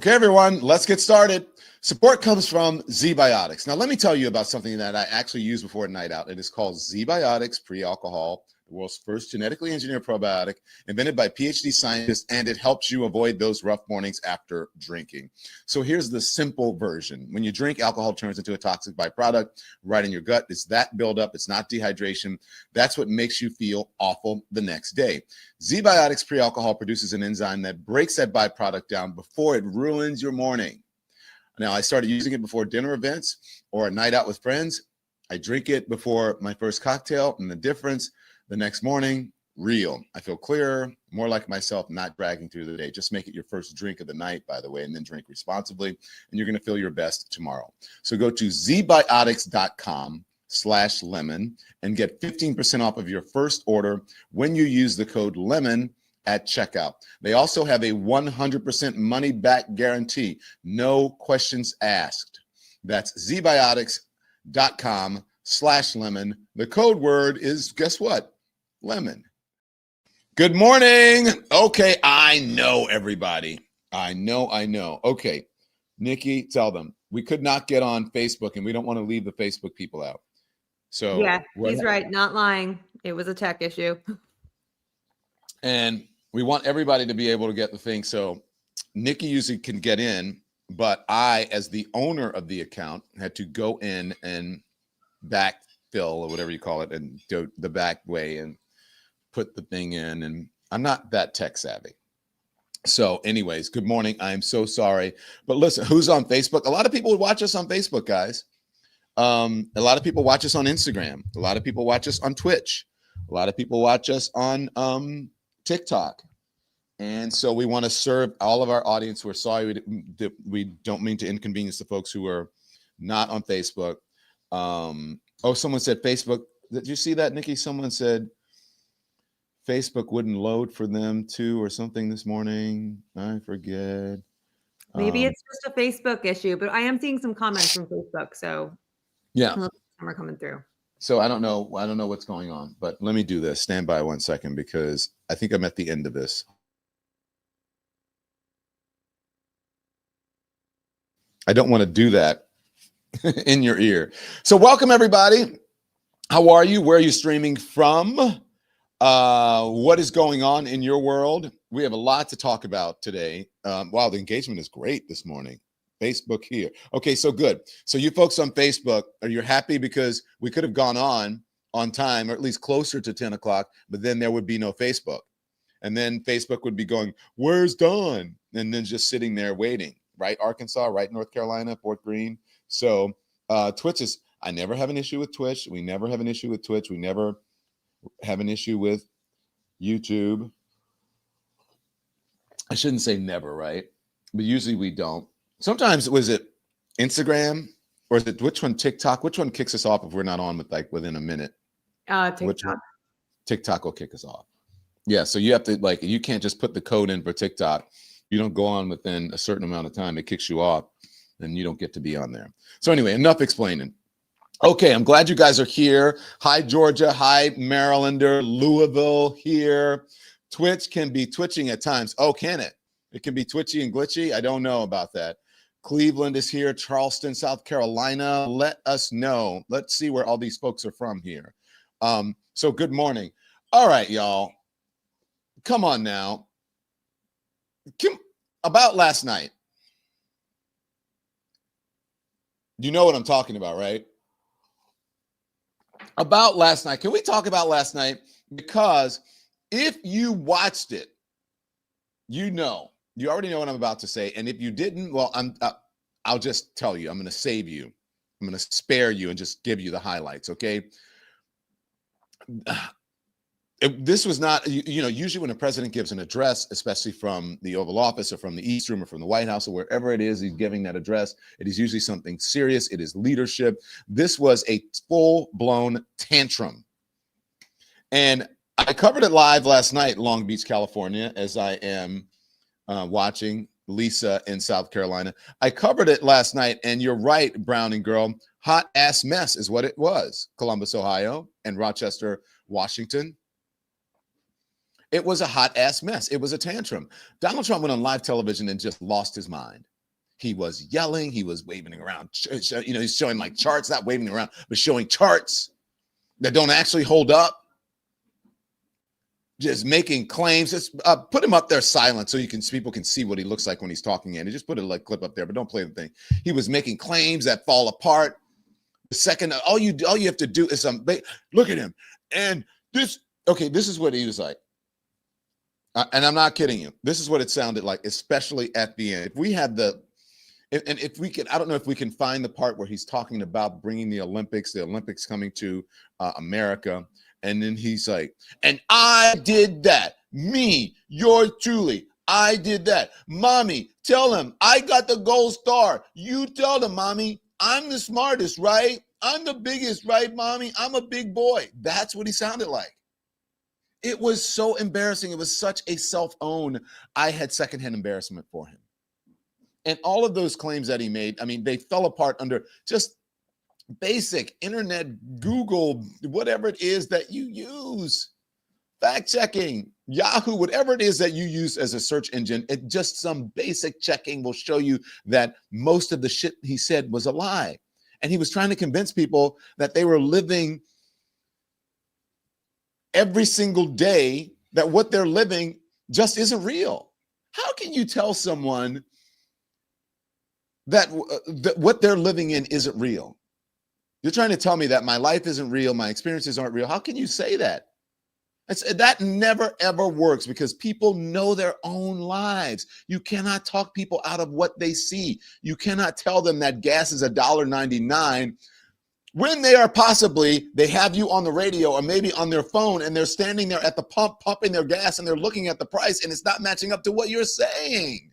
Okay, everyone, let's get started. Support comes from ZBiotics. Now, let me tell you about something that I actually use before a night out. It is called ZBiotics Pre-Alcohol, the world's first genetically engineered probiotic, invented by PhD scientists, and it helps you avoid those rough mornings after drinking. So here's the simple version. When you drink, alcohol turns into a toxic byproduct right in your gut. It's that buildup. It's not dehydration. That's what makes you feel awful the next day. ZBiotics Pre-Alcohol produces an enzyme that breaks that byproduct down before it ruins your morning. Now, I started using it before dinner events or a night out with friends. I drink it before my first cocktail, and the difference the next morning, real. I feel clearer, more like myself, not dragging through the day. Just make it your first drink of the night, by the way, and then drink responsibly, and you're going to feel your best tomorrow. So go to zbiotics.com/lemon and get 15% off of your first order when you use the code LEMON at checkout. They also have a 100% money back guarantee. No questions asked. That's zbiotics.com/lemon. The code word is, guess what? Lemon. Good morning. Okay, I know everybody. I know. Okay, Nikki, tell them. We could not get on Facebook, and we don't want to leave the Facebook people out. So yeah, he's right. Not lying. It was a tech issue. And we want everybody to be able to get the thing. So Nikki usually can get in, but I, as the owner of the account, had to go in and backfill or whatever you call it and do the back way and put the thing in. And I'm not that tech savvy. So anyways, good morning. I'm so sorry. But listen, who's on Facebook? A lot of people watch us on Facebook, guys. A lot of people watch us on Instagram. A lot of people watch us on Twitch. A lot of people watch us on TikTok. And so we want to serve all of our audience. We're sorry we don't mean to inconvenience the folks who are not on Facebook. Oh, someone said Facebook. Did you see that, Nikki? Someone said Facebook wouldn't load for them too or something this morning. I forget. Maybe it's just a Facebook issue, but I am seeing some comments from Facebook. So yeah, some are coming through. So I don't know what's going on, but let me do this. Stand by 1 second because I think I'm at the end of this. I don't want to do that in your ear. So welcome, everybody. How are you? Where are you streaming from? What is going on in your world? We have a lot to talk about today. Wow, the engagement is great this morning. Facebook here. Okay, so good. So you folks on Facebook, are you happy because we could have gone on time or at least closer to 10 o'clock, but then there would be no Facebook. And then Facebook would be going, where's Dawn? And then just sitting there waiting, right? Arkansas, right? North Carolina, Fort Greene. So Twitch is, I never have an issue with Twitch. We never have an issue with Twitch. We never have an issue with YouTube. I shouldn't say never, right? But usually we don't. Sometimes was it Instagram or is it which one? TikTok? Which one kicks us off if we're not on within a minute? TikTok. TikTok will kick us off. Yeah, so you have to you can't just put the code in for TikTok. You don't go on within a certain amount of time. It kicks you off and you don't get to be on there. So anyway, enough explaining. Okay, I'm glad you guys are here. Hi, Georgia. Hi, Marylander. Louisville here. Twitch can be twitching at times. Oh, can it? It can be twitchy and glitchy. I don't know about that. Cleveland is here. Charleston, South Carolina. Let us know. Let's see where all these folks are from here. So good morning. All right, y'all. Come on now. About last night. You know what I'm talking about, right? About last night. Can we talk about last night? Because if you watched it, you already know what I'm about to say. And if you didn't, well, I'll just tell you. I'm going to save you. I'm going to spare you and just give you the highlights, okay? This was not, usually when a president gives an address, especially from the Oval Office or from the East Room or from the White House or wherever it is he's giving that address, it is usually something serious. It is leadership. This was a full-blown tantrum. And I covered it live last night in Long Beach, California, as I am watching Lisa in South Carolina. I covered it last night, and you're right, Browning girl. Hot ass mess is what it was. Columbus, Ohio, and Rochester, Washington. It was a hot ass mess. It was a tantrum. Donald Trump went on live television and just lost his mind. He was yelling. He was waving around. He's showing like charts, not waving around, but showing charts that don't actually hold up. Just making claims. Just put him up there silent so people can see what he looks like when he's talking in. And just put a like clip up there, but don't play the thing. He was making claims that fall apart. The second, all you have to do is look at him. And this is what he was like. And I'm not kidding you. This is what it sounded like, especially at the end. If we had if we could, I don't know if we can find the part where he's talking about bringing the Olympics coming to America. And then he's like, and I did that. Me, yours truly, I did that. Mommy, tell him I got the gold star. You tell him, Mommy, I'm the smartest, right? I'm the biggest, right, Mommy? I'm a big boy. That's what he sounded like. It was so embarrassing. It was such a self-own. I had secondhand embarrassment for him. And all of those claims that he made, I mean, they fell apart under just basic internet, Google, whatever it is that you use, fact checking, Yahoo, whatever it is that you use as a search engine. It just some basic checking will show you that most of the shit he said was a lie. And he was trying to convince people that they were living every single day, that what they're living just isn't real. How can you tell someone that what they're living in isn't real? You're trying to tell me that my life isn't real, my experiences aren't real. How can you say that? That never, ever works, because people know their own lives. You cannot talk people out of what they see. You cannot tell them that gas is $1.99 when they have you on the radio or maybe on their phone, and they're standing there at the pump pumping their gas, and they're looking at the price and it's not matching up to what you're saying.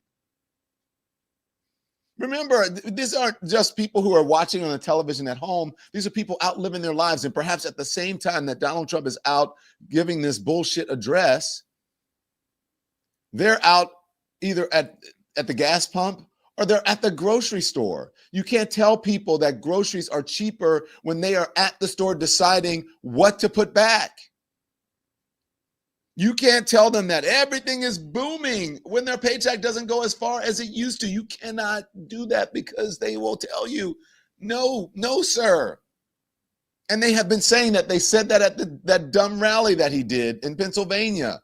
Remember, these aren't just people who are watching on the television at home. These are people out living their lives. And perhaps at the same time that Donald Trump is out giving this bullshit address, they're out either at the gas pump or they're at the grocery store. You can't tell people that groceries are cheaper when they are at the store deciding what to put back. You can't tell them that everything is booming when their paycheck doesn't go as far as it used to. You cannot do that, because they will tell you, no, sir. And they have been saying that. They said that at that dumb rally that he did in Pennsylvania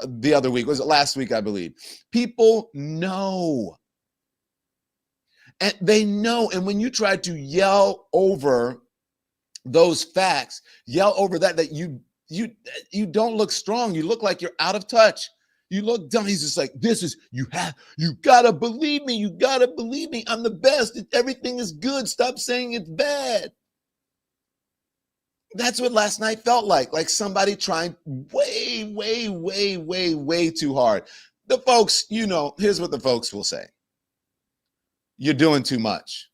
the other week. Was it last week, I believe? People know. And they know. And when you try to yell over those facts, yell over that you don't look strong. You look like you're out of touch. You look dumb. He's just like, you gotta believe me. You gotta believe me. I'm the best. Everything is good. Stop saying it's bad. That's what last night felt like somebody trying way, way, way, way, way too hard. The folks, here's what the folks will say. You're doing too much.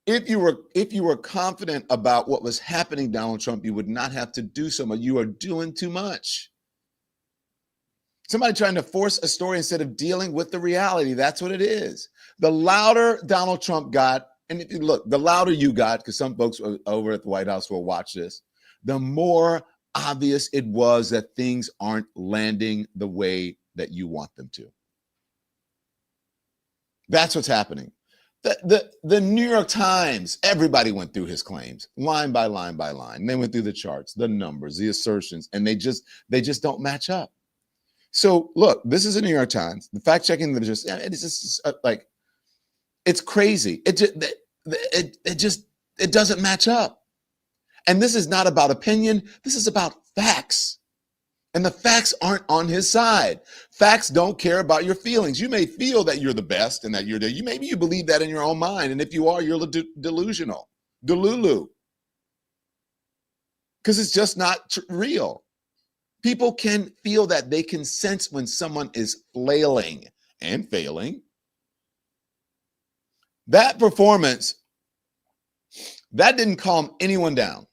If you were confident about what was happening, Donald Trump, you would not have to do so much. You are doing too much. Somebody trying to force a story instead of dealing with the reality. That's what it is. The louder Donald Trump got, and if you look, the louder you got, because some folks over at the White House will watch this, the more obvious it was that things aren't landing the way that you want them to. That's what's happening. The New York Times, everybody went through his claims, line by line by line. And they went through the charts, the numbers, the assertions, and they just don't match up. So look, this is the New York Times. The fact checking that it's just like, it's crazy. It doesn't match up. And this is not about opinion. This is about facts. And the facts aren't on his side. Facts don't care about your feelings. You may feel that you're the best and that maybe you believe that in your own mind. And if you are, you're delusional, delulu. Because it's just not real. People can feel that. They can sense when someone is flailing and failing. That performance, that didn't calm anyone down.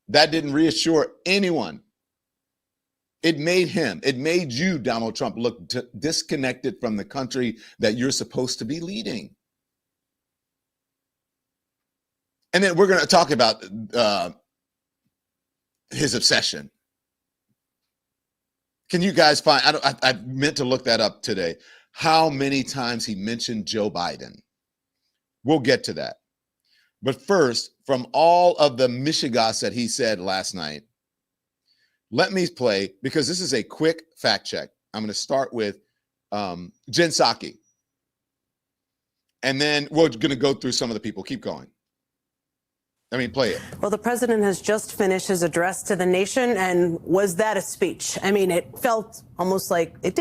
That didn't reassure anyone. It made you, Donald Trump, look disconnected from the country that you're supposed to be leading. And then we're going to talk about his obsession. Can you guys find, I meant to look that up today. how many times he mentioned Joe Biden. We'll get to that. But first, from all of the mishigas that he said last night, let me play, because this is a quick fact check. I'm going to start with Jen Psaki. And then we're going to go through some of the people. Keep going. Play it. Well, the president has just finished his address to the nation, and was that a speech? It felt almost like it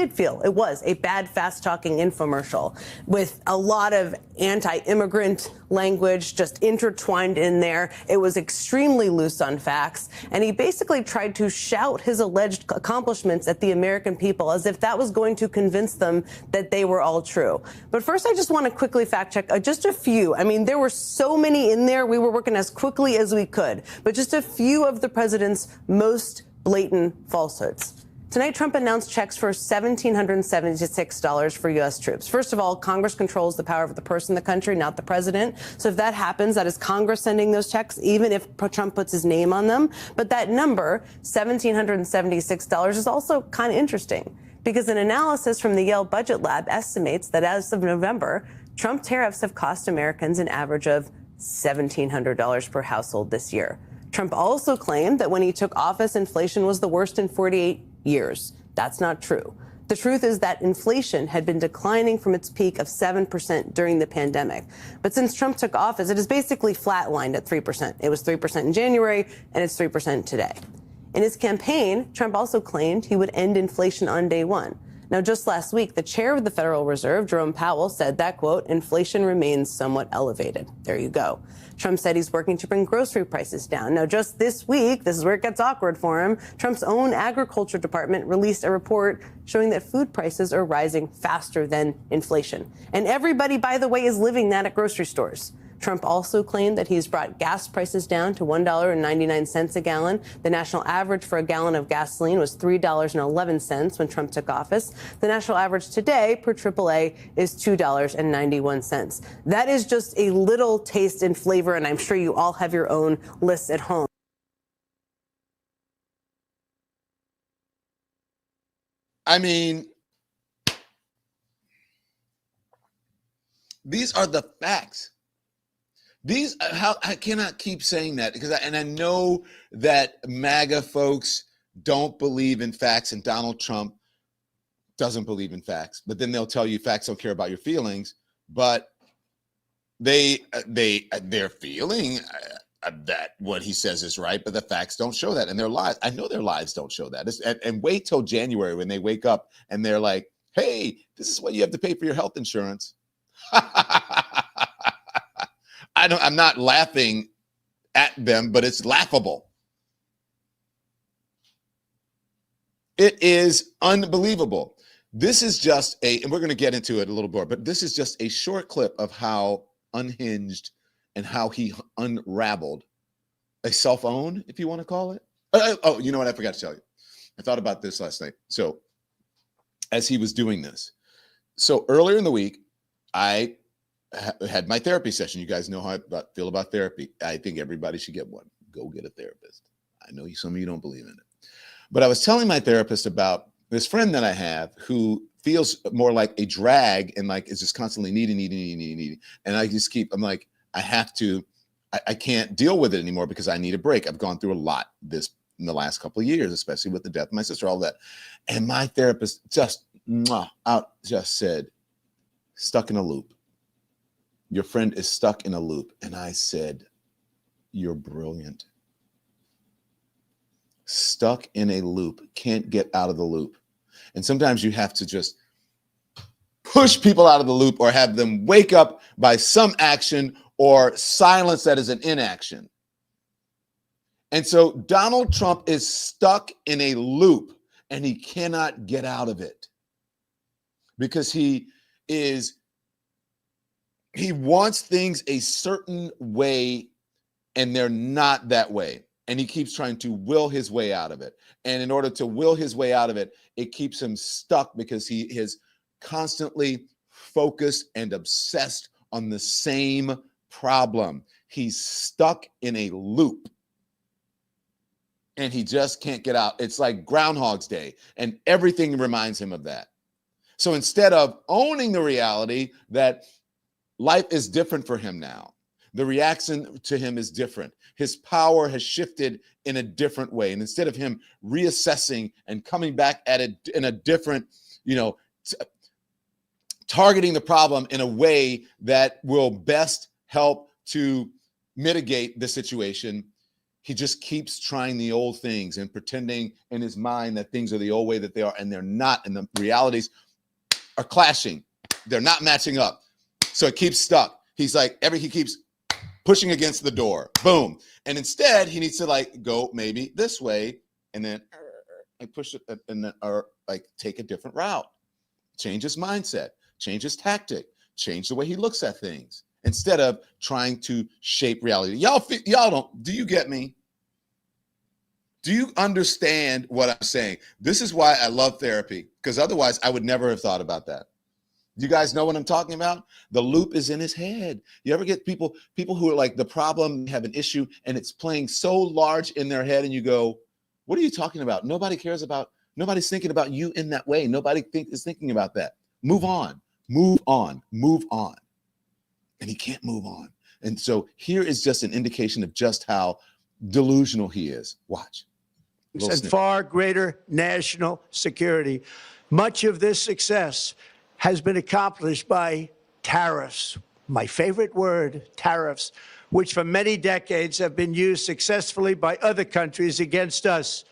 was a bad, fast-talking infomercial with a lot of anti-immigrant language just intertwined in there. It was extremely loose on facts, and he basically tried to shout his alleged accomplishments at the American people as if that was going to convince them that they were all true. But first, I just want to quickly fact-check just a few. There were so many in there. We were working as quickly as we could, but just a few of the president's most blatant falsehoods. Tonight, Trump announced checks for $1,776 for U.S. troops. First of all, Congress controls the power of the purse in the country, not the president. So if that happens, that is Congress sending those checks, even if Trump puts his name on them. But that number, $1,776, is also kind of interesting, because an analysis from the Yale Budget Lab estimates that as of November, Trump tariffs have cost Americans an average of $1,700 per household this year. Trump also claimed that when he took office, inflation was the worst in 48 years. That's not true. The truth is that inflation had been declining from its peak of 7% during the pandemic. But since Trump took office, it has basically flatlined at 3%. It was 3% in January, and it's 3% today. In his campaign, Trump also claimed he would end inflation on day one. Now, just last week, the chair of the Federal Reserve, Jerome Powell, said that, quote, inflation remains somewhat elevated. There you go. Trump said he's working to bring grocery prices down. Now, just this week, this is where it gets awkward for him, Trump's own agriculture department released a report showing that food prices are rising faster than inflation. And everybody, by the way, is living that at grocery stores. Trump also claimed that he's brought gas prices down to $1.99 a gallon. The national average for a gallon of gasoline was $3.11 when Trump took office. The national average today per AAA is $2.91. That is just a little taste and flavor, and I'm sure you all have your own lists at home. These are the facts. I cannot keep saying that, because I know that MAGA folks don't believe in facts, and Donald Trump doesn't believe in facts, but then they'll tell you facts don't care about your feelings, but they're feeling that what he says is right, but the facts don't show that, and their lives, I know their lives don't show that. And wait till January when they wake up and they're like, hey, this is what you have to pay for your health insurance. I'm not laughing at them, but it's laughable. It is unbelievable. This is just and we're going to get into it a little more, but this is just a short clip of how unhinged and how he unraveled a cell phone, if you want to call it. Oh, you know what? I forgot to tell you. I thought about this last night. So as he was doing this, so earlier in the week, I had my therapy session. You guys know how I feel about therapy. I think everybody should get one. Go get a therapist. I know some of you don't believe in it. But I was telling my therapist about this friend that I have who feels more like a drag and like is just constantly needing. And I'm like, I can't deal with it anymore because I need a break. I've gone through a lot in the last couple of years, especially with the death of my sister, all that. And my therapist just said, stuck in a loop. Your friend is stuck in a loop. And I said, you're brilliant. Stuck in a loop, can't get out of the loop. And sometimes you have to just push people out of the loop or have them wake up by some action or silence that is an inaction. And so Donald Trump is stuck in a loop and he cannot get out of it because he wants things a certain way and they're not that way. And he keeps trying to will his way out of it. And in order to will his way out of it, it keeps him stuck because he is constantly focused and obsessed on the same problem. He's stuck in a loop and he just can't get out. It's like Groundhog's Day and everything reminds him of that. So instead of owning the reality that life is different for him now, the reaction to him is different. His power has shifted in a different way. And instead of him reassessing and coming back at it in a different, targeting the problem in a way that will best help to mitigate the situation, he just keeps trying the old things and pretending in his mind that things are the old way that they are, and they're not. And the realities are clashing. They're not matching up. So it keeps stuck. He's like, he keeps pushing against the door. Boom. And instead, he needs to go maybe this way, and then push it, and then take a different route. Change his mindset, change his tactic, change the way he looks at things, instead of trying to shape reality. Y'all don't, do you get me? Do you understand what I'm saying? This is why I love therapy, because otherwise I would never have thought about that. You guys know what I'm talking about? The loop is in his head. You ever get people who are like, the problem, have an issue, and it's playing so large in their head, and you go, what are you talking about? Nobody's thinking about you in that way. Nobody is thinking about that. Move on, move on, move on. And he can't move on. And so here is just an indication of just how delusional he is. Watch. And far greater national security. Much of this success has been accomplished by tariffs. My favorite word, tariffs, which for many decades have been used successfully by other countries against us,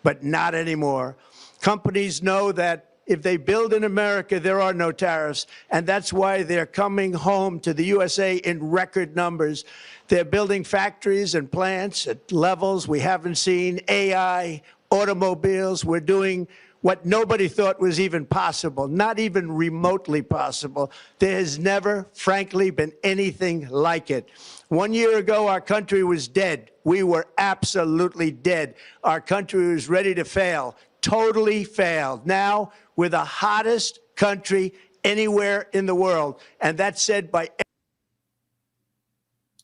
but not anymore. Companies know that if they build in America, there are no tariffs, and that's why they're coming home to the USA in record numbers. They're building factories and plants at levels we haven't seen, AI, automobiles. We're doing what nobody thought was even possible, not even remotely possible. There has never, frankly, been anything like it. 1 year ago, our country was dead. We were absolutely dead. Our country was ready to fail, totally failed. Now, we're the hottest country anywhere in the world. And that's said by...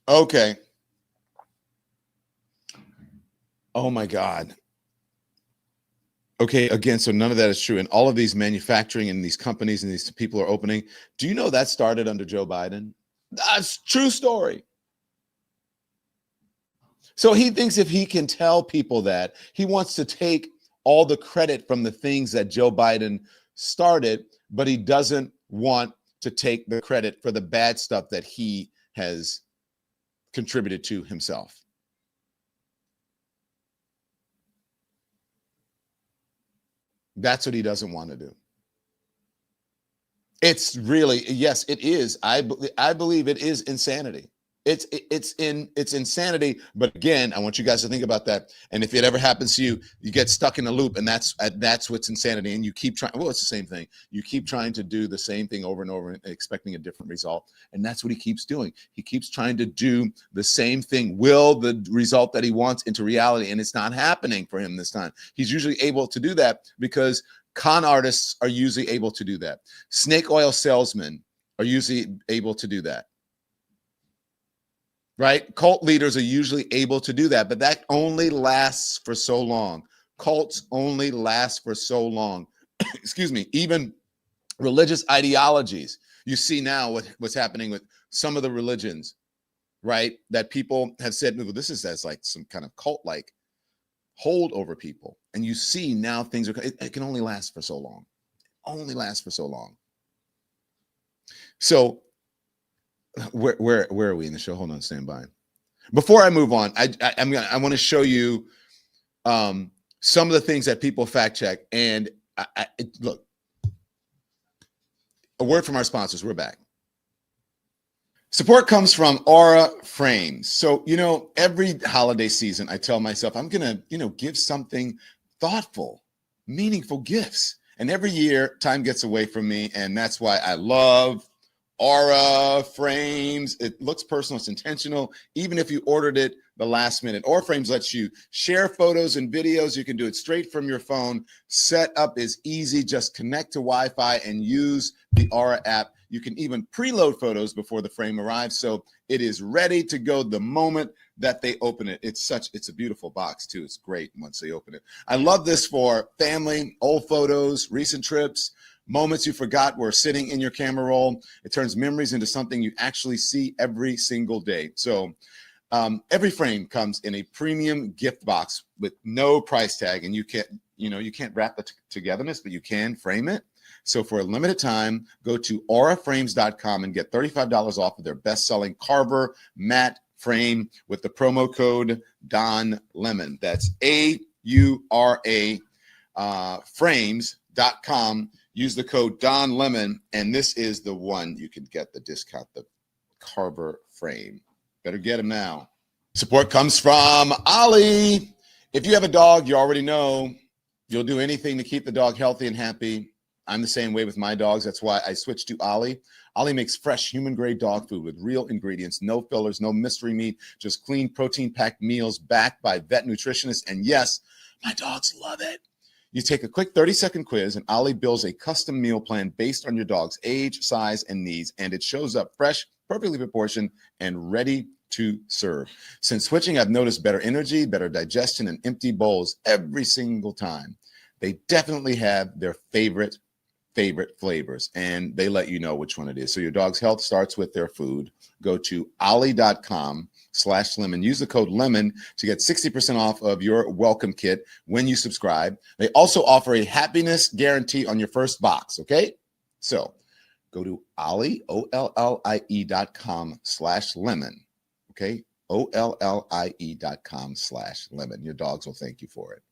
Okay. Oh, my God. Okay, again, so none of that is true. And all of these manufacturing and these companies and these people are opening. Do you know that started under Joe Biden? That's true story. So he thinks if he can tell people that, he wants to take all the credit from the things that Joe Biden started, but he doesn't want to take the credit for the bad stuff that he has contributed to himself. That's what he doesn't want to do. It's really, yes, it is. I believe it is insanity. It's insanity. But again, I want you guys to think about that. And if it ever happens to you, you get stuck in a loop, and that's what's insanity. And you keep trying. Well, it's the same thing. You keep trying to do the same thing over and over, and expecting a different result. And that's what he keeps doing. He keeps trying to do the same thing, will the result that he wants into reality, and it's not happening for him this time. He's usually able to do that because con artists are usually able to do that. Snake oil salesmen are usually able to do that. Right? Cult leaders are usually able to do that, but that only lasts for so long. Cults only last for so long. Excuse me. Even religious ideologies. You see now what's happening with some of the religions, right? That people have said, well, this is as like some kind of cult-like hold over people. And you see now things are, it can only last for so long. Only last for so long. So where are we in the show? Hold on, stand by. Before I move on, I want to show you some of the things that people fact check. And look, a word from our sponsors. We're back. Support comes from Aura Frames. So, every holiday season, I tell myself I'm going to, give something thoughtful, meaningful gifts. And every year, time gets away from me. And that's why I love Aura Frames. It looks personal. It's intentional. Even if you ordered it the last minute, Aura Frames lets you share photos and videos. You can do it straight from your phone. Setup is easy. Just connect to Wi-Fi and use the Aura app. You can even preload photos before the frame arrives. So it is ready to go the moment that they open it. It's a beautiful box too. It's great once they open it. I love this for family, old photos, recent trips, moments you forgot were sitting in your camera roll. It turns memories into something you actually see every single day. So every frame comes in a premium gift box with no price tag, and you can't wrap the togetherness, but you can frame it. So for a limited time, go to auraframes.com and get $35 off of their best-selling Carver matte frame with the promo code Don Lemon. That's AURA frames.com. Use the code Don Lemon, and this is the one you can get the discount, the Carver frame. Better get them now. Support comes from Ollie. If you have a dog, you already know you'll do anything to keep the dog healthy and happy. I'm the same way with my dogs. That's why I switched to Ollie. Ollie makes fresh human-grade dog food with real ingredients, no fillers, no mystery meat, just clean protein-packed meals backed by vet nutritionists. And yes, my dogs love it. You take a quick 30-second quiz, and Ollie builds a custom meal plan based on your dog's age, size, and needs, and it shows up fresh, perfectly proportioned, and ready to serve. Since switching, I've noticed better energy, better digestion, and empty bowls every single time. They definitely have their favorite flavors, and they let you know which one it is. So your dog's health starts with their food. Go to ollie.com/lemon. Use the code lemon to get 60% off of your welcome kit when you subscribe. They also offer a happiness guarantee on your first box. Okay, so go to Ollie, OLLIE.com/lemon. Okay, OLLIE.com/lemon. Your dogs will thank you for it.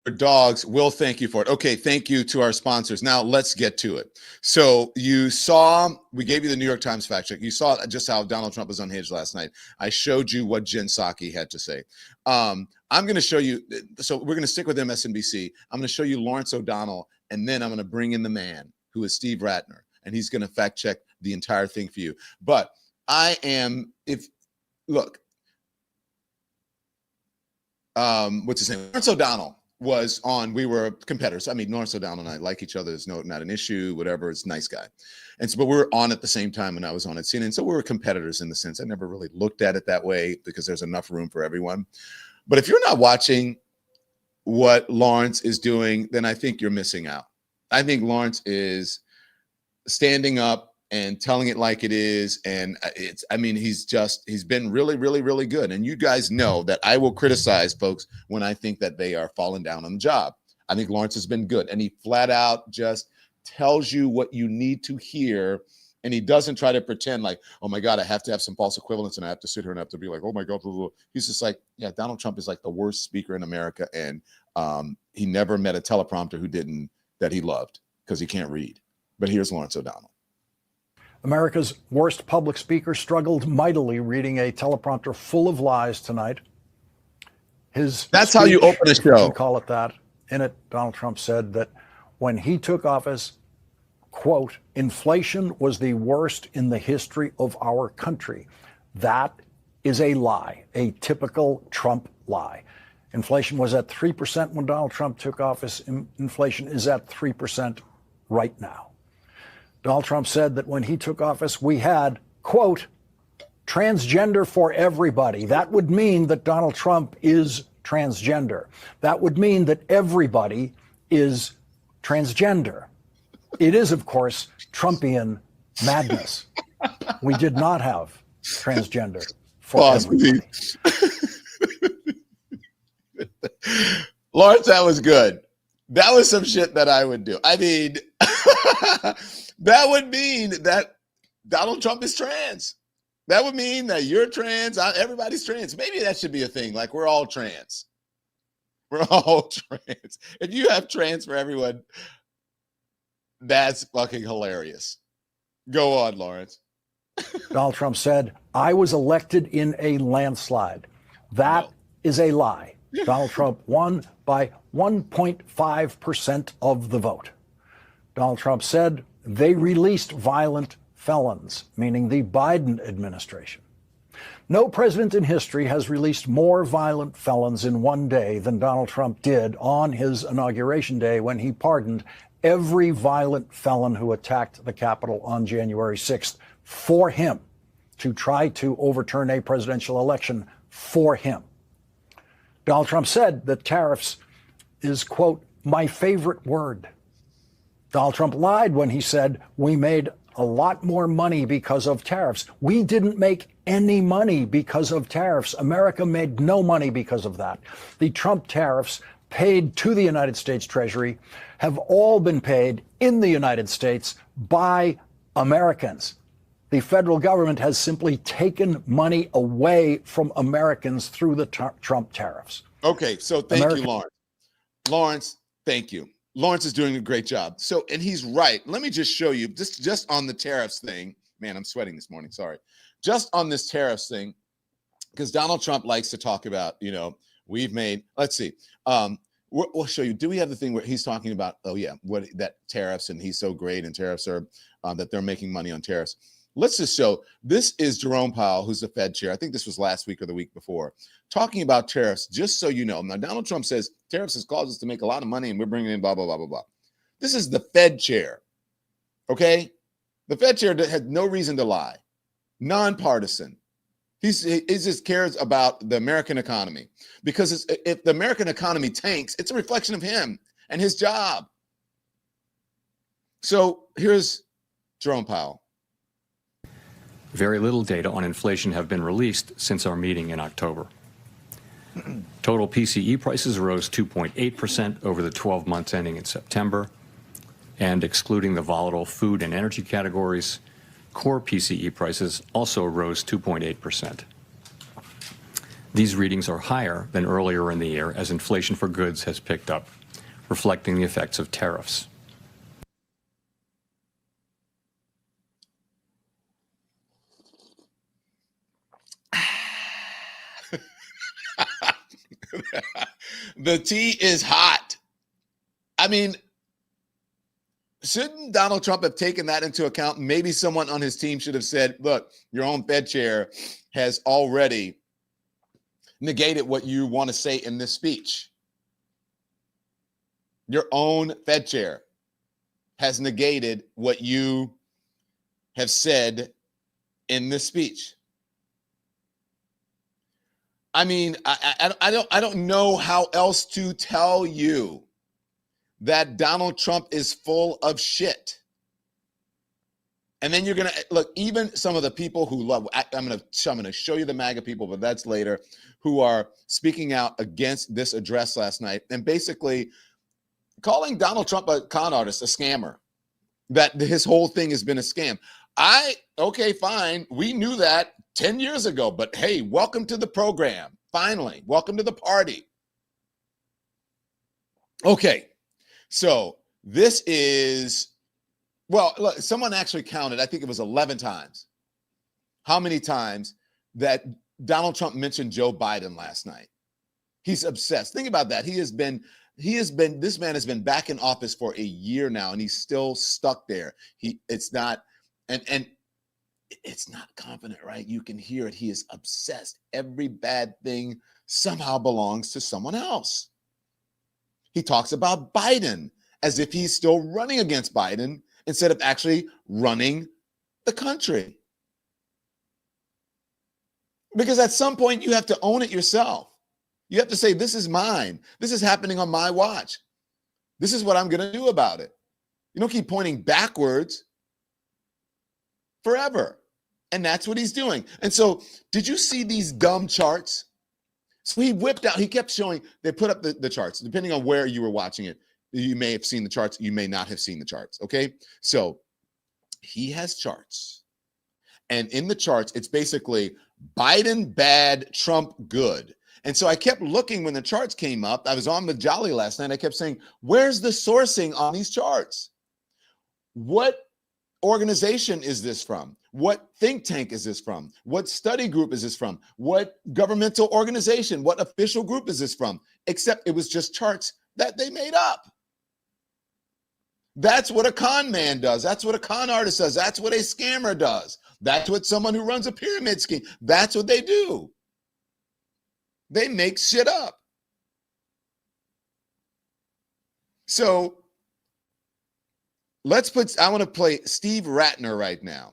Your dogs will thank you for it. Okay, thank you to our sponsors. Now let's get to it. So you saw, we gave you the New York Times fact check. You saw just how Donald Trump was unhinged last night. I showed you what Jen Psaki had to say. I'm going to show you, so we're going to stick with MSNBC. I'm going to show you Lawrence O'Donnell, and then I'm going to bring in the man who is Steve Ratner, and he's going to fact check the entire thing for you. But look, what's his name? Lawrence O'Donnell was on, we were competitors. I mean, Lawrence O'Donnell and I like each other. There's not an issue, whatever. It's a nice guy. And so, but we were on at the same time when I was on at CNN. So we were competitors in the sense. I never really looked at it that way because there's enough room for everyone. But if you're not watching what Lawrence is doing, then I think you're missing out. I think Lawrence is standing up and telling it like it is. And he's been really, really, really good. And you guys know that I will criticize folks when I think that they are falling down on the job. I think Lawrence has been good, and he flat out just tells you what you need to hear. And he doesn't try to pretend like, oh my God, I have to have some false equivalence and I have to sit here and I have to be like, oh my God. Blah, blah. He's just like, yeah, Donald Trump is like the worst speaker in America. And he never met a teleprompter that he loved because he can't read. But here's Lawrence O'Donnell. America's worst public speaker struggled mightily reading a teleprompter full of lies tonight. That's how you open a show. Call it that. In it, Donald Trump said that when he took office, quote, inflation was the worst in the history of our country. That is a lie, a typical Trump lie. Inflation was at 3% when Donald Trump took office. Inflation is at 3% right now. Donald Trump said that when he took office, we had, quote, transgender for everybody. That would mean that Donald Trump is transgender. That would mean that everybody is transgender. It is, of course, Trumpian madness. We did not have transgender for everybody. Lawrence, that was good. That was some shit that I would do. I mean, that would mean that Donald Trump is trans. That would mean that you're trans. Everybody's trans. Maybe that should be a thing. Like, we're all trans. We're all trans. If you have trans for everyone, that's fucking hilarious. Go on, Lawrence. Donald Trump said, I was elected in a landslide. That is a lie. Donald Trump won by 1.5% of the vote. Donald Trump said they released violent felons, meaning the Biden administration. No president in history has released more violent felons in one day than Donald Trump did on his inauguration day when he pardoned every violent felon who attacked the Capitol on January 6th for him, to try to overturn a presidential election for him. Donald Trump said that tariffs is, quote, my favorite word. Donald Trump lied when he said we made a lot more money because of tariffs. We didn't make any money because of tariffs. America made no money because of that. The Trump tariffs paid to the United States Treasury have all been paid in the United States by Americans. The federal government has simply taken money away from Americans through the Trump tariffs. Okay, so thank you, Lawrence. Lawrence, thank you. Lawrence is doing a great job. So, and he's right. Let me just show you, just on the tariffs thing. Man, I'm sweating this morning. Sorry. Just on this tariffs thing, because Donald Trump likes to talk about, we've made, let's see. We'll show you. Do we have the thing where he's talking about, that tariffs, and he's so great, and tariffs are, that they're making money on tariffs. Let's just show, this is Jerome Powell, who's the Fed chair. I think this was last week or the week before, talking about tariffs, just so you know. Now, Donald Trump says tariffs has caused us to make a lot of money and we're bringing in blah, blah, blah, blah, blah. This is the Fed chair, okay? The Fed chair had no reason to lie, nonpartisan. He just cares about the American economy, because if the American economy tanks, it's a reflection of him and his job. So here's Jerome Powell. Very little data on inflation have been released since our meeting in October. Total PCE prices rose 2.8% over the 12 months ending in September, and excluding the volatile food and energy categories, core PCE prices also rose 2.8%. These readings are higher than earlier in the year as inflation for goods has picked up, reflecting the effects of tariffs. The tea is hot. I mean, shouldn't Donald Trump have taken that into account? Maybe someone on his team should have said, look, your own Fed chair has already negated what you want to say in this speech. Your own Fed chair has negated what you have said in this speech. I mean, I don't know how else to tell you that Donald Trump is full of shit. And then you're going to look, even some of the people who love, I'm going to show you the MAGA people, but that's later, who are speaking out against this address last night and basically calling Donald Trump a con artist, a scammer, that his whole thing has been a scam. Okay, fine. We knew that 10 years ago, but hey, welcome to the program. Finally, welcome to the party. Okay, so this is, well, look, someone actually counted, I think it was 11 times, how many times that Donald Trump mentioned Joe Biden last night. He's obsessed. Think about that. This man has been back in office for a year now, and he's still stuck there. It's not confident, right? You can hear it. He is obsessed. Every bad thing somehow belongs to someone else. He talks about Biden as if he's still running against Biden instead of actually running the country. Because at some point you have to own it yourself. You have to say, this is mine. This is happening on my watch. This is what I'm going to do about it. You don't keep pointing backwards forever. And that's what he's doing. And so, did you see these dumb charts? So he whipped out, he kept showing, they put up the charts. Depending on where you were watching it, you may have seen the charts, you may not have seen the charts, okay? So he has charts. And in the charts, it's basically Biden bad, Trump good. And so I kept looking when the charts came up. I was on with Jolly last night. I kept saying, where's the sourcing on these charts? What organization is this from? What think tank is this from? What study group is this from? What governmental organization? What official group is this from? Except it was just charts that they made up. That's what a con man does. That's what a con artist does. That's what a scammer does. That's what someone who runs a pyramid scheme, that's what they do. They make shit up. So I want to play Steve Ratner right now.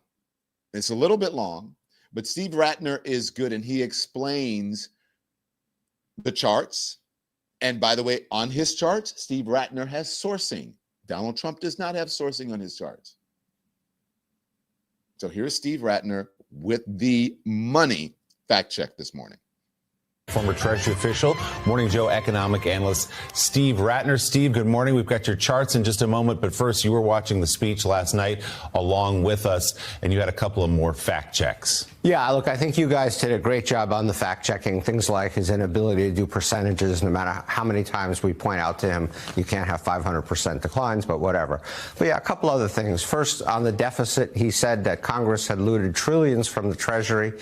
It's a little bit long, but Steve Ratner is good, and he explains the charts. And by the way, on his charts, Steve Ratner has sourcing Donald Trump does not have sourcing on his charts. So here's Steve Ratner with the money fact check this morning. Former Treasury official, Morning Joe economic analyst Steve Ratner. Steve, good morning. We've got your charts in just a moment, but first, you were watching the speech last night along with us, and you had a couple of more fact checks. Yeah, look, I think you guys did a great job on the fact checking. Things like his inability to do percentages, no matter how many times we point out to him, you can't have 500% declines, but whatever. But yeah, a couple other things. First, on the deficit, he said that Congress had looted trillions from the Treasury,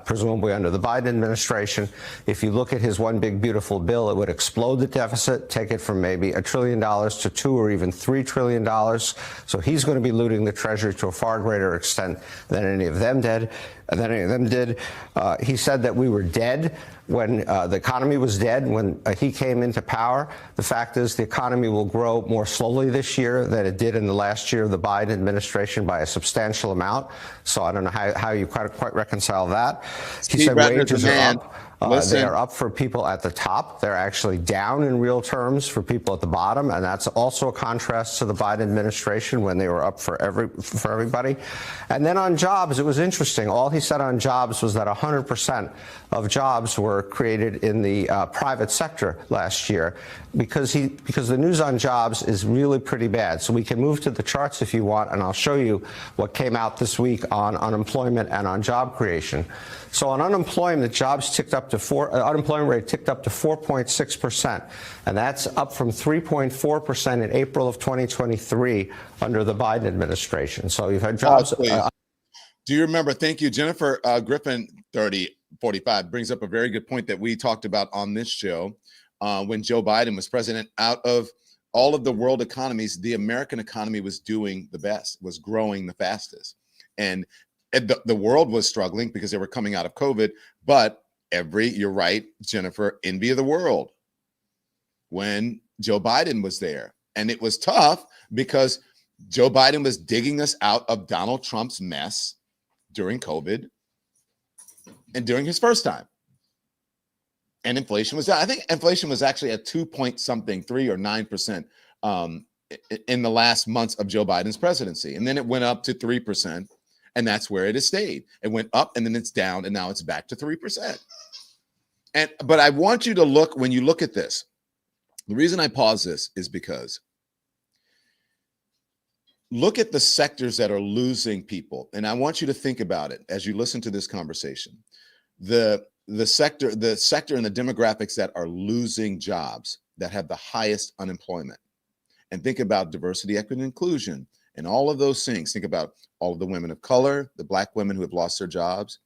presumably under the Biden administration. If you look at his one big beautiful bill, it would explode the deficit, take it from maybe $1 trillion to $2 or even $3 trillion. So he's going to be looting the Treasury to a far greater extent than any of them did. He said that we were dead when the economy was dead when he came into power. The fact is the economy will grow more slowly this year than it did in the last year of the Biden administration by a substantial amount. So I don't know how you quite reconcile that. He said wages are up. They are up for people at the top. They're actually down in real terms for people at the bottom, and that's also a contrast to the Biden administration when they were up for everybody. And then on jobs, it was interesting. All he said on jobs was that 100% of jobs were created in the private sector last year because the news on jobs is really pretty bad. So we can move to the charts if you want, and I'll show you what came out this week on unemployment and on job creation. So on unemployment, jobs ticked up to unemployment rate ticked up to 4.6%, and that's up from 3.4% in April of 2023 under the Biden administration. So you've had jobs. Do you remember? Thank you, Jennifer Griffin. 3045 brings up a very good point that we talked about on this show when Joe Biden was president. Out of all of the world economies, the American economy was doing the best, was growing the fastest, and the world was struggling because they were coming out of COVID. But you're right, Jennifer, envy of the world when Joe Biden was there. And it was tough because Joe Biden was digging us out of Donald Trump's mess during COVID and during his first time. And inflation was down. I think inflation was actually at 2 point something, 3 or 9% in the last months of Joe Biden's presidency. And then it went up to 3%. And that's where it has stayed. It went up and then it's down and now it's back to 3%. But I want you to look, when you look at this, the reason I pause this is because look at the sectors that are losing people. And I want you to think about it as you listen to this conversation. The sector and the demographics that are losing jobs, that have the highest unemployment. And think about diversity, equity, and inclusion. And all of those things. Think about all of the women of color, the Black women who have lost their jobs.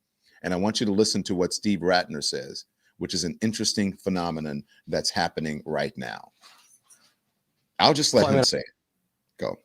And I want you to listen to what Steve Ratner says, which is an interesting phenomenon that's happening right now. I'll just let him say it. Go.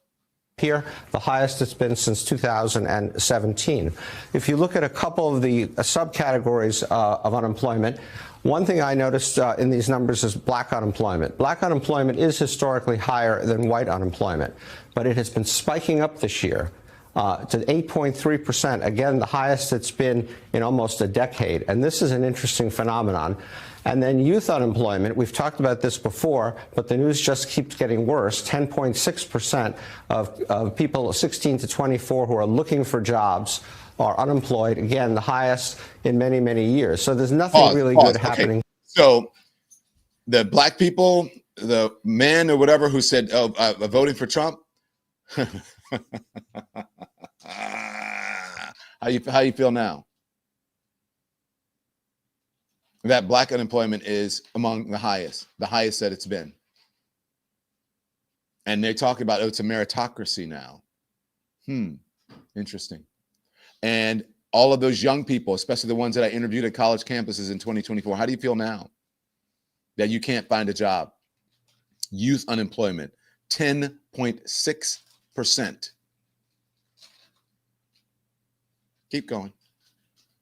Here, the highest it's been since 2017. If you look at a couple of the subcategories of unemployment, one thing I noticed in these numbers is Black unemployment. Black unemployment is historically higher than white unemployment, but it has been spiking up this year to 8.3%, again, the highest it's been in almost a decade. And this is an interesting phenomenon. And then youth unemployment, we've talked about this before, but the news just keeps getting worse. 10.6% of people 16 to 24 who are looking for jobs are unemployed. Again, the highest in many, many years. So there's nothing really good happening. So the Black people, the man or whatever who said, voting for Trump. How you feel now? That Black unemployment is among the highest that it's been. And they talk about, it's a meritocracy now. Interesting. And all of those young people, especially the ones that I interviewed at college campuses in 2024, how do you feel now that you can't find a job? Youth unemployment, 10.6%. Keep going.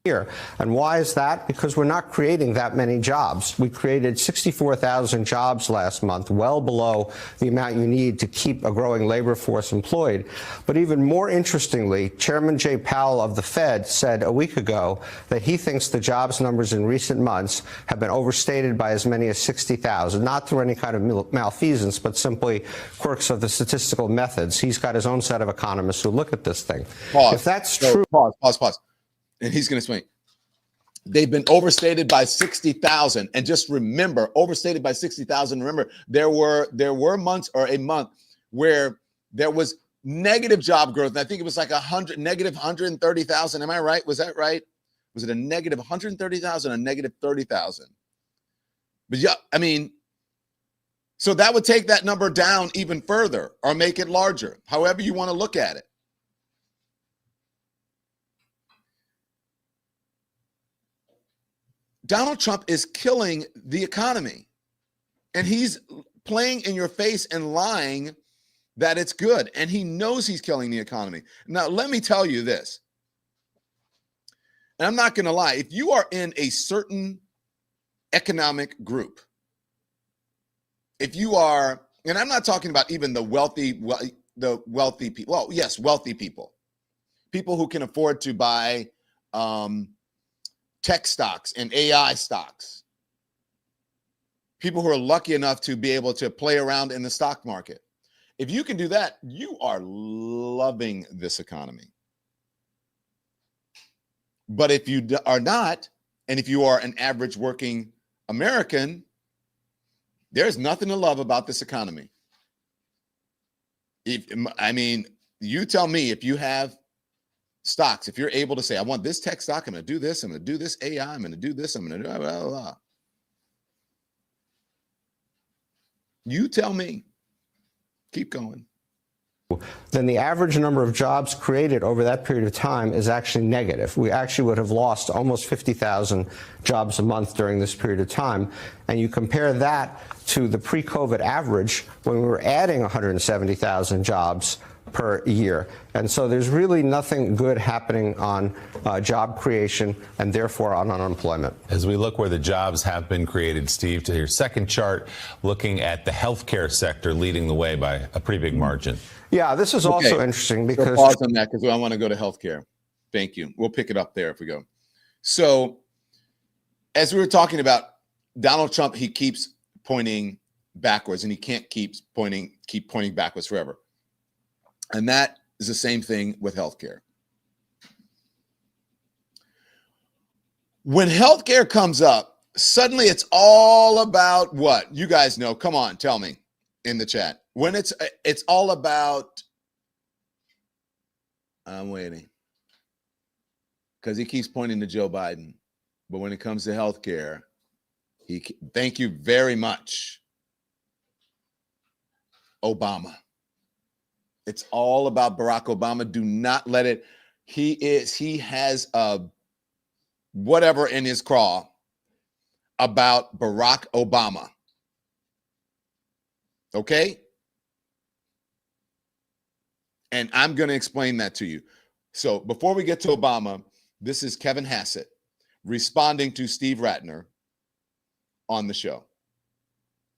year. And why is that? Because we're not creating that many jobs. We created 64,000 jobs last month, well below the amount you need to keep a growing labor force employed. But even more interestingly, Chairman Jay Powell of the Fed said a week ago that he thinks the jobs numbers in recent months have been overstated by as many as 60,000, not through any kind of malfeasance, but simply quirks of the statistical methods. He's got his own set of economists who look at this thing. Pause. If that's true. Pause. And he's going to explain. They've been overstated by 60,000. And just remember, overstated by 60,000. Remember, there were months or a month where there was negative job growth. And I think it was like negative 130,000. Am I right? Was that right? Was it a negative 130,000 or negative 30,000? But yeah, I mean, so that would take that number down even further or make it larger, however you want to look at it. Donald Trump is killing the economy, and he's playing in your face and lying that it's good, and he knows he's killing the economy. Now, let me tell you this, and I'm not going to lie. If you are in a certain economic group, if you are, and I'm not talking about even the wealthy people. Well, yes, wealthy people who can afford to buy tech stocks and AI stocks, people who are lucky enough to be able to play around in the stock market. If you can do that, you are loving this economy. But if you are not, and if you are an average working American, there's nothing to love about this economy. You tell me, if you have stocks, if you're able to say, I want this tech stock, I'm going to do this, I'm going to do this AI, I'm going to do this, I'm going to do blah, blah, blah. You tell me. Keep going. Then the average number of jobs created over that period of time is actually negative. We actually would have lost almost 50,000 jobs a month during this period of time. And you compare that to the pre-COVID average when we were adding 170,000 jobs per year. And so there's really nothing good happening on job creation and therefore on unemployment. As we look where the jobs have been created, Steve, to your second chart, looking at the healthcare sector leading the way by a pretty big margin. Yeah, this is also interesting because— So pause on that because I want to go to healthcare. Thank you. We'll pick it up there if we go. So as we were talking about, Donald Trump, he keeps pointing backwards, and he can't keep pointing backwards forever. And that is the same thing with healthcare. When healthcare comes up, suddenly it's all about what? You guys know. Come on, tell me in the chat. When it's all about, I'm waiting, because he keeps pointing to Joe Biden. But when it comes to healthcare, thank you very much, Obama. It's all about Barack Obama. Do not let it. He has whatever in his craw about Barack Obama. Okay? And I'm going to explain that to you. So before we get to Obama, this is Kevin Hassett responding to Steve Ratner on the show.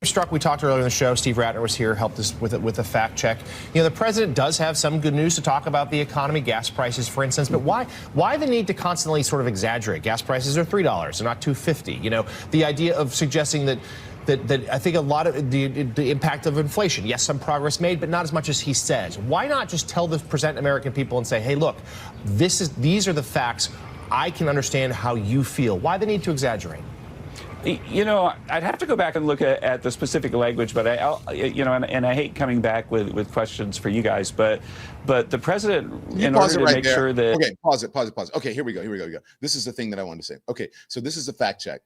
Struck, we talked earlier in the show. Steve Ratner was here, helped us with a fact check. You know, the president does have some good news to talk about the economy, gas prices, for instance. But why the need to constantly sort of exaggerate? Gas prices are $3, they're not $2.50. You know, the idea of suggesting that I think a lot of the impact of inflation. Yes, some progress made, but not as much as he says. Why not just present American people and say, hey, look, these are the facts. I can understand how you feel. Why the need to exaggerate? You know, I'd have to go back and look at the specific language, but I hate coming back with questions for you guys, but the president, in order to make sure that— Okay, pause it. Okay, here we go. This is the thing that I wanted to say. Okay, so this is a fact check.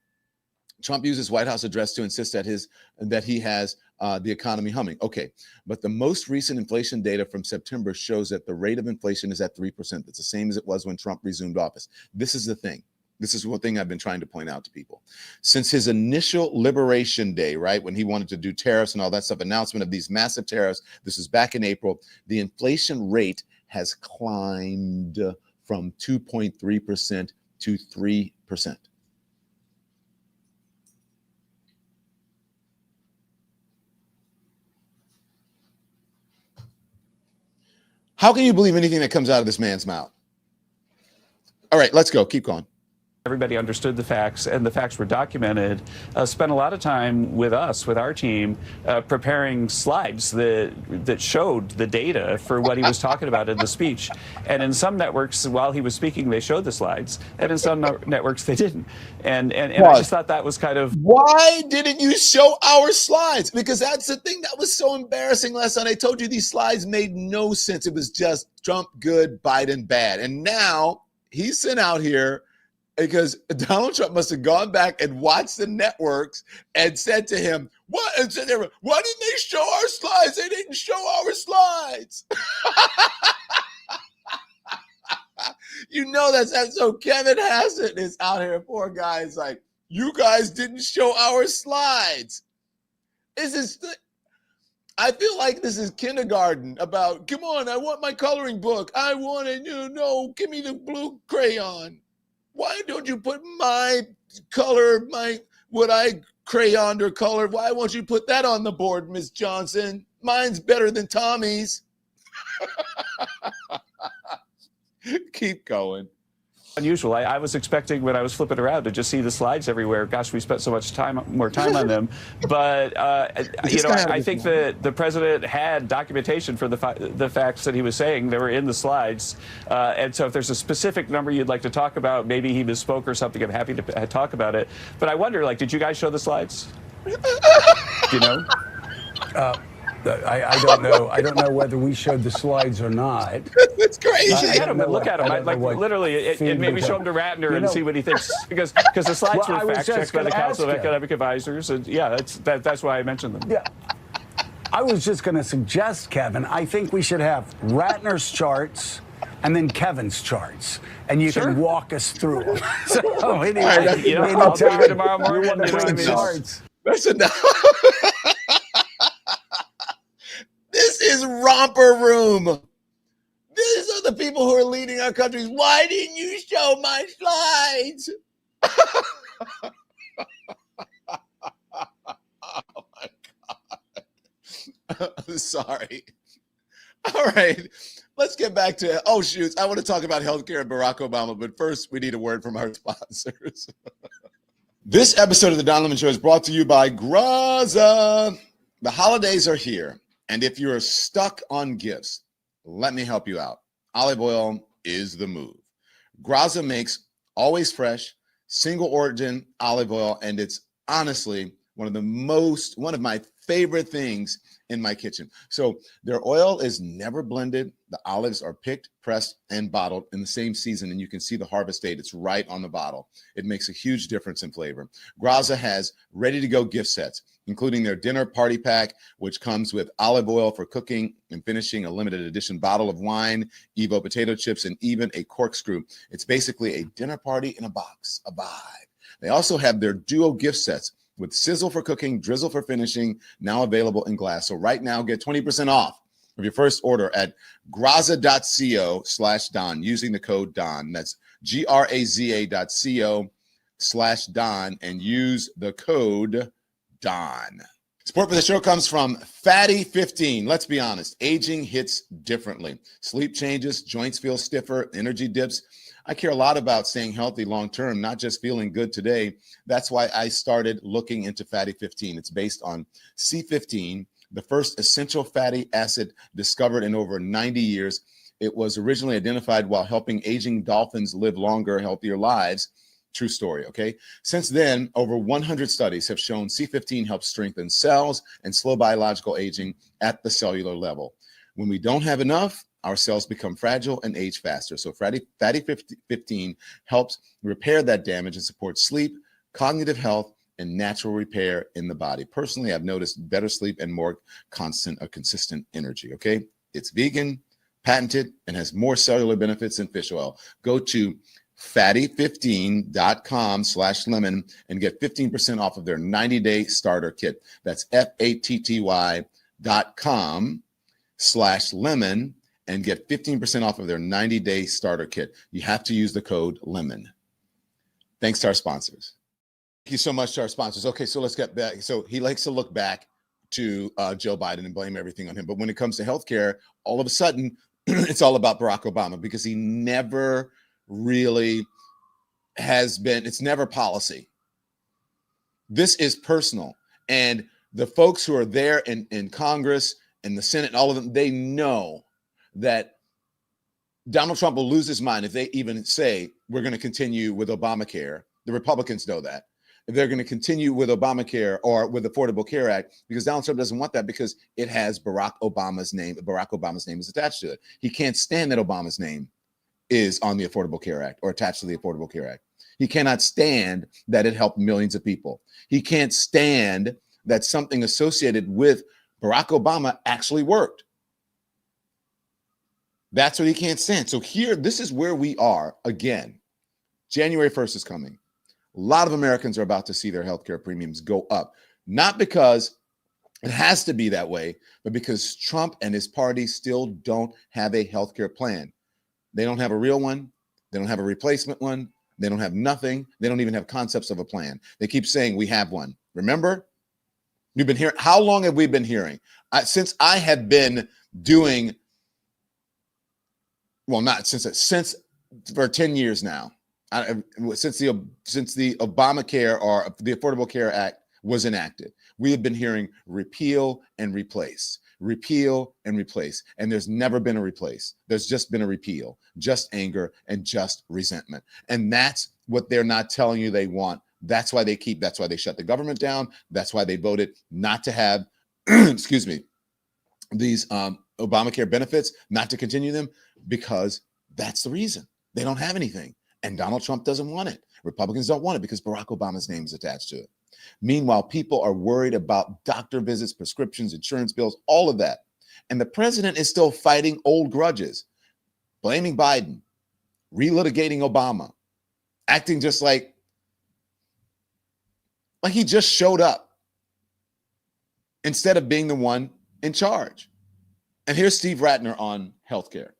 Trump used his White House address to insist that he has the economy humming. Okay, but the most recent inflation data from September shows that the rate of inflation is at 3%. That's the same as it was when Trump resumed office. This is the thing. This is one thing I've been trying to point out to people. Since his initial Liberation Day, right, when he wanted to do tariffs and all that stuff, announcement of these massive tariffs, this is back in April, the inflation rate has climbed from 2.3% to 3%. How can you believe anything that comes out of this man's mouth? All right, let's go. Keep going. Everybody understood the facts, and the facts were documented. Spent a lot of time with us, with our team, preparing slides that showed the data for what he was talking about in the speech. And in some networks, while he was speaking, they showed the slides, and in some networks, they didn't. And I just thought that was kind of... Why didn't you show our slides? Because that's the thing that was so embarrassing last night. I told you these slides made no sense. It was just Trump good, Biden bad. And now he's sent out here because Donald Trump must have gone back and watched the networks and said to him, "What? And said, why didn't they show our slides? They didn't show our slides." You know that's that. So Kevin Hassett is out here, poor guy, is like, "You guys didn't show our slides." This is, I feel like this is kindergarten about, come on, I want my coloring book. I want it, give me the blue crayon. Why don't you put my color, what I crayoned or colored? Why won't you put that on the board, Miss Johnson? Mine's better than Tommy's. Keep going. Unusual. I was expecting when I was flipping around to just see the slides everywhere. Gosh, we spent so much more time on them. But I think that the president had documentation for the facts that he was saying. They were in the slides. And so if there's a specific number you'd like to talk about, maybe he misspoke or something, I'm happy to talk about it. But I wonder, did you guys show the slides? Do you know? I don't know. I don't know whether we showed the slides or not. It's crazy. Look at them. Literally, and maybe show them to Ratner and see what he thinks. Because the slides were fact-checked by the Council of Economic Advisors. And yeah, that's why I mentioned them. Yeah. I was just going to suggest, Kevin, I think we should have Ratner's charts and then Kevin's charts, and you can walk us through them. So anyway, I'll be here tomorrow morning. That's enough. This is romper room. These are the people who are leading our countries. Why didn't you show my slides? Oh my God. Sorry. All right. Let's get back to, shoots. I want to talk about healthcare and Barack Obama, but first we need a word from our sponsors. This episode of The Don Lemon Show is brought to you by Graza. The holidays are here. And if you're stuck on gifts, let me help you out. Olive oil is the move. Graza makes always fresh, single origin olive oil, and it's honestly one of my favorite things in my kitchen. So their oil is never blended. The olives are picked, pressed, and bottled in the same season, and you can see the harvest date. It's right on the bottle. It makes a huge difference in flavor. Graza has ready-to-go gift sets, including their dinner party pack, which comes with olive oil for cooking and finishing, a limited edition bottle of wine, Evo potato chips, and even a corkscrew. It's basically a dinner party in a box, a vibe. They also have their duo gift sets with sizzle for cooking, drizzle for finishing, now available in glass. So right now, get 20% off of your first order at graza.co/Don using the code Don. That's graza.co/Don and use the code Don. Support for the show comes from Fatty 15. Let's be honest, aging hits differently. Sleep changes, joints feel stiffer, energy dips. I care a lot about staying healthy long-term, not just feeling good today. That's why I started looking into Fatty 15. It's based on C15, the first essential fatty acid discovered in over 90 years. It was originally identified while helping aging dolphins live longer, healthier lives. True story, okay? Since then, over 100 studies have shown C15 helps strengthen cells and slow biological aging at the cellular level. When we don't have enough, our cells become fragile and age faster. So Fatty 15 helps repair that damage and supports sleep, cognitive health, and natural repair in the body. Personally, I've noticed better sleep and more consistent energy, okay? It's vegan, patented, and has more cellular benefits than fish oil. Go to fatty15.com/lemon and get 15% off of their 90-day starter kit. That's fatty.com/lemon and get 15% off of their 90-day starter kit. You have to use the code LEMON. Thanks to our sponsors. Thank you so much to our sponsors. Okay, so let's get back. So he likes to look back to Joe Biden and blame everything on him. But when it comes to healthcare, all of a sudden, it's all about Barack Obama, because he never really has been, it's never policy. This is personal. And the folks who are there in Congress and the Senate and all of them, they know that Donald Trump will lose his mind if they even say we're going to continue with Obamacare. The Republicans know that. If they're going to continue with Obamacare or with the Affordable Care Act, because Donald Trump doesn't want that, because it has Barack Obama's name. Barack Obama's name is attached to it. He can't stand that Obama's name is on the Affordable Care Act or attached to the Affordable Care Act. He cannot stand that it helped millions of people. He can't stand that something associated with Barack Obama actually worked. That's what he can't stand. So here, this is where we are again. January 1st is coming. A lot of Americans are about to see their healthcare premiums go up, not because it has to be that way, but because Trump and his party still don't have a healthcare plan. They don't have a real one. They don't have a replacement one. They don't have nothing. They don't even have concepts of a plan. They keep saying we have one. Remember? You've been hearing, how long have we been hearing? Since I have been doing, well, not since for 10 years now. Since the Obamacare or the Affordable Care Act was enacted, we have been hearing repeal and replace, repeal and replace. And there's never been a replace. There's just been a repeal, just anger and just resentment. And that's what they're not telling you they want. That's why that's why they shut the government down. That's why they voted not to have, excuse me, these Obamacare benefits, not to continue them, because that's the reason. They don't have anything. And Donald Trump doesn't want it. Republicans don't want it because Barack Obama's name is attached to it. Meanwhile, people are worried about doctor visits, prescriptions, insurance bills, all of that. And the president is still fighting old grudges, blaming Biden, relitigating Obama, acting just like he just showed up instead of being the one in charge. And here's Steve Ratner on healthcare.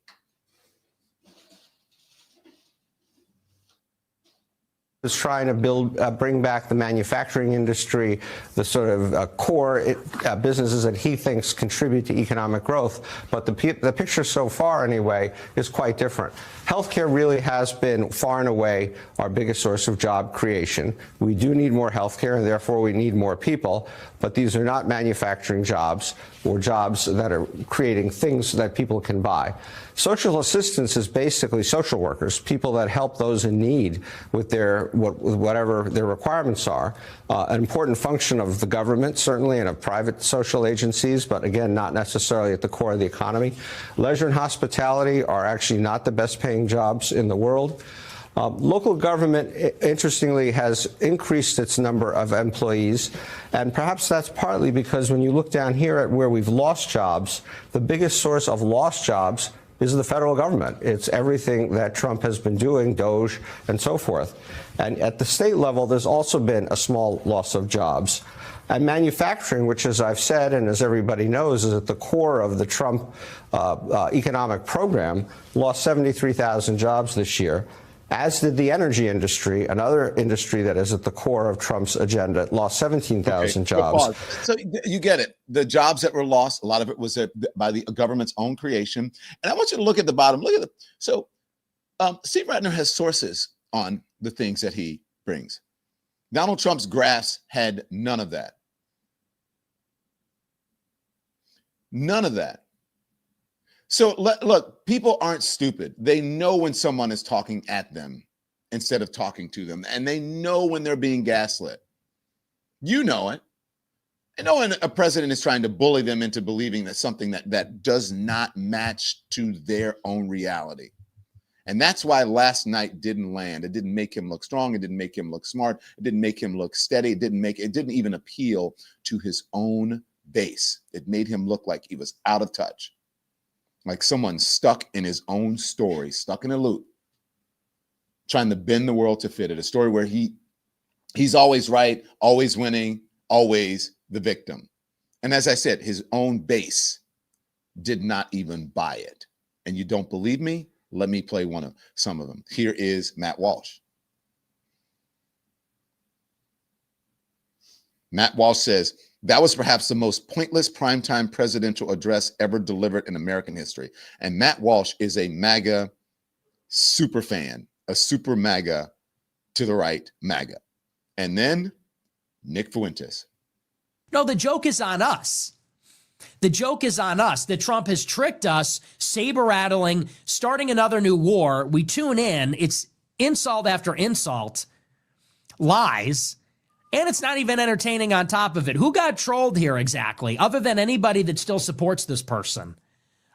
Is trying to bring back the manufacturing industry, the sort of core businesses that he thinks contribute to economic growth. But the picture so far, anyway, is quite different. Healthcare really has been far and away our biggest source of job creation. We do need more healthcare, and therefore we need more people. But these are not manufacturing jobs or jobs that are creating things that people can buy. Social assistance is basically social workers, people that help those in need with whatever their requirements are. An important function of the government, certainly, and of private social agencies, but again, not necessarily at the core of the economy. Leisure and hospitality are actually not the best paying jobs in the world. Local government, interestingly, has increased its number of employees, and perhaps that's partly because when you look down here at where we've lost jobs, the biggest source of lost jobs is the federal government. It's everything that Trump has been doing, DOGE, and so forth. And at the state level, there's also been a small loss of jobs. And manufacturing, which, as I've said, and as everybody knows, is at the core of the Trump economic program, lost 73,000 jobs this year, as did the energy industry, another industry that is at the core of Trump's agenda, lost 17,000 jobs. So you get it. The jobs that were lost, a lot of it was by the government's own creation. And I want you to look at the bottom. Look at it. So Steve Ratner has sources on the things that he brings. Donald Trump's graphs had none of that. None of that. So look, people aren't stupid. They know when someone is talking at them instead of talking to them. And they know when they're being gaslit. You know it. I know when a president is trying to bully them into believing that something that does not match to their own reality. And that's why last night didn't land. It didn't make him look strong. It didn't make him look smart. It didn't make him look steady. It didn't even appeal to his own base. It made him look like he was out of touch. Like someone stuck in his own story, stuck in a loop, trying to bend the world to fit it. A story where he's always right, always winning, always the victim. And as I said, his own base did not even buy it. And you don't believe me? Let me play some of them. Here is Matt Walsh. Matt Walsh says, that was perhaps the most pointless primetime presidential address ever delivered in American history. And Matt Walsh is a MAGA super fan, a super MAGA to the right MAGA. And then Nick Fuentes. No, the joke is on us. The joke is on us that Trump has tricked us, saber-rattling, starting another new war. We tune in. It's insult after insult, lies, and it's not even entertaining on top of it. Who got trolled here exactly, other than anybody that still supports this person,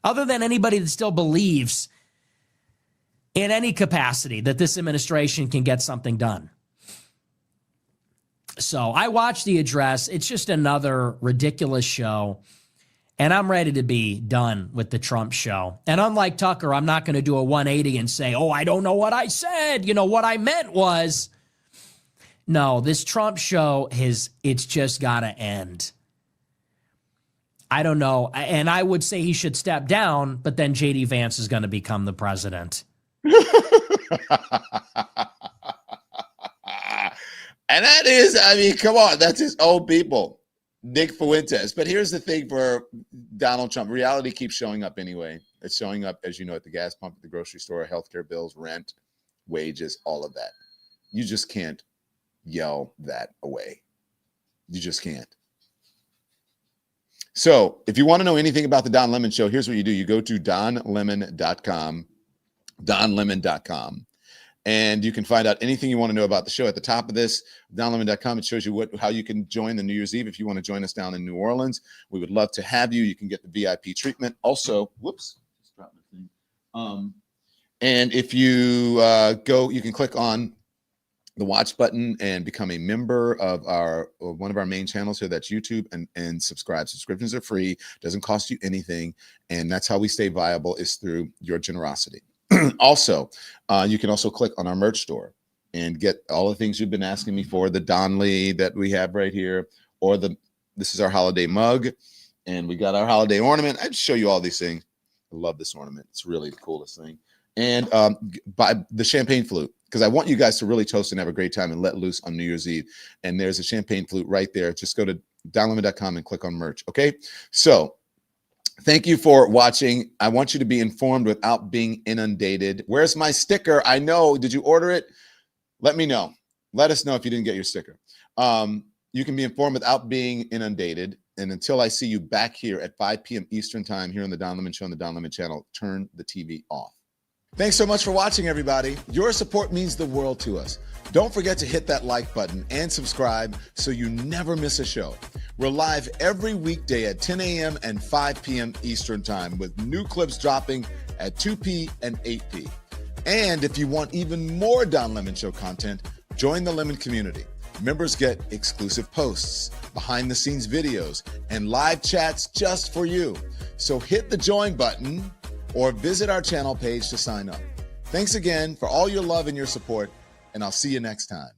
other than anybody that still believes in any capacity that this administration can get something done? So I watched the address. It's just another ridiculous show. And I'm ready to be done with the Trump show. And unlike Tucker, I'm not going to do a 180 and say, oh, I don't know what I said. You know, what I meant was. No, this Trump show it's just got to end. I don't know. And I would say he should step down, but then J.D. Vance is going to become the president. And that is, I mean, come on, that's his own people. Nick Fuentes. But here's the thing for Donald Trump. Reality keeps showing up anyway. It's showing up, as you know, at the gas pump, at the grocery store, healthcare bills, rent, wages, all of that. You just can't yell that away. You just can't. So if you want to know anything about the Don Lemon Show, here's what you do. You go to donlemon.com, donlemon.com. And you can find out anything you want to know about the show. At the top of this, donlemon.com, it shows you how you can join the New Year's Eve if you want to join us down in New Orleans. We would love to have you. You can get the VIP treatment. Also, whoops, just dropped my thing. And if you go, you can click on the watch button and become a member of one of our main channels here. That's YouTube, and subscribe. Subscriptions are free, doesn't cost you anything, and that's how we stay viable, is through your generosity. Also, you can also click on our merch store and get all the things you've been asking me for, the Don Lee that we have right here, or this is our holiday mug, and we got our holiday ornament. I'd show you all these things. I love this ornament. It's really the coolest thing. And buy the champagne flute, because I want you guys to really toast and have a great time and let loose on New Year's Eve. And there's a champagne flute right there. Just go to donlemon.com and click on merch. Okay. So thank you for watching. I want you to be informed without being inundated. Where's my sticker? I know. Did you order it? Let me know. Let us know if you didn't get your sticker. You can be informed without being inundated. And until I see you back here at 5 p.m. Eastern time here on the Don Lemon Show on the Don Lemon channel, turn the TV off. Thanks so much for watching, everybody. Your support means the world to us. Don't forget to hit that like button and subscribe so you never miss a show. We're live every weekday at 10 a.m. and 5 p.m. Eastern time, with new clips dropping at 2 p. and 8 p. And if you want even more Don Lemon Show content, join the Lemon community. Members get exclusive posts, behind-the-scenes videos, and live chats just for you. So hit the join button or visit our channel page to sign up. Thanks again for all your love and your support, and I'll see you next time.